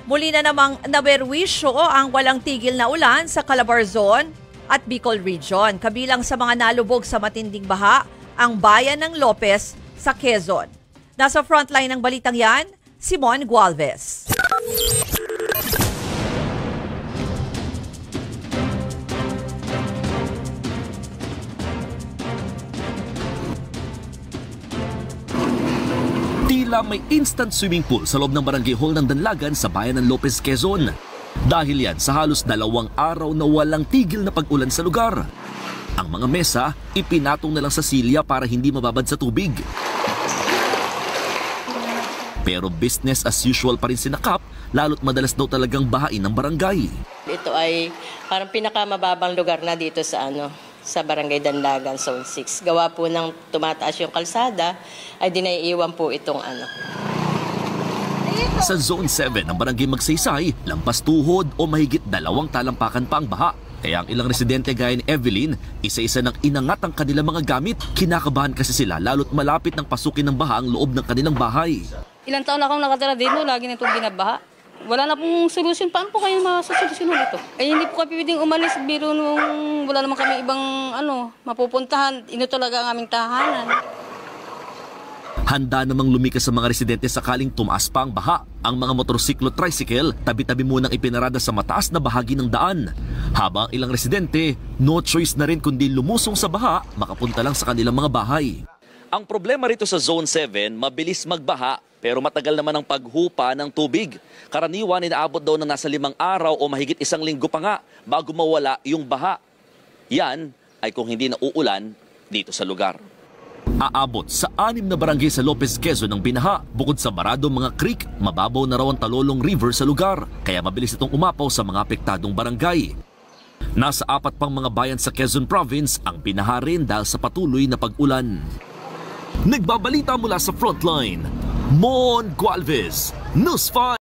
Muli na namang naberwisyo ang walang tigil na ulan sa Calabarzon at Bicol Region. Kabilang sa mga nalubog sa matinding baha, ang bayan ng Lopez sa Quezon. Nasa frontline ng balitang yan, Simon Gualvez. Tila may instant swimming pool sa loob ng barangay hall ng Danlagan sa bayan ng Lopez, Quezon. Dahil yan sa halos 2 araw na walang tigil na pag-ulan sa lugar. Ang mga mesa, ipinatong na lang sa silya para hindi mababad sa tubig. Pero business as usual pa rin si Nakap, lalo't madalas daw talagang bahain ng barangay. Ito ay parang pinakamababang lugar na dito sa Barangay Danlagan, Zone 6. Gawa po ng tumataas yung kalsada, ay dinaiiwan po itong Sa Zone 7 ng Barangay Magsaysay, lampas tuhod o mahigit 2 talampakan pa ang baha. Kaya ang ilang residente gaya ni Evelyn, isa-isa nang inangat ang kanilang mga gamit. Kinakabahan kasi sila lalo't malapit ng pasukin ng baha ang loob ng kanilang bahay. Ilang taon na akong nakatira dito, lagi na itong binabaha. Wala na pong solusyon. Paano po kayo masasolusyonan ito? Ay hindi po kami pwedeng umalis. Biro nung wala naman kami ibang mapupuntahan. Ino talaga ang aming tahanan. Handa namang lumikas sa mga residente sakaling tumaas pa ang baha. Ang mga motorsiklo tricycle, tabi-tabi munang ipinarada sa mataas na bahagi ng daan. Habang ilang residente, no choice na rin kundi lumusong sa baha, makapunta lang sa kanilang mga bahay. Ang problema rito sa Zone 7, mabilis magbaha pero matagal naman ang paghupa ng tubig. Karaniwan inaabot daw ng nasa 5 araw o mahigit 1 linggo pa nga bago mawala yung baha. Yan ay kung hindi na uulan dito sa lugar. Aabot sa 6 na barangay sa Lopez, Quezon ang binaha. Bukod sa barado mga creek, mababaw na raw ang Talolong River sa lugar. Kaya mabilis itong umapaw sa mga apektadong barangay. Nasa 4 pang mga bayan sa Quezon Province ang binaha rin dahil sa patuloy na pag-ulan. Nagbabalita mula sa frontline, Mon Gualvez, News 5.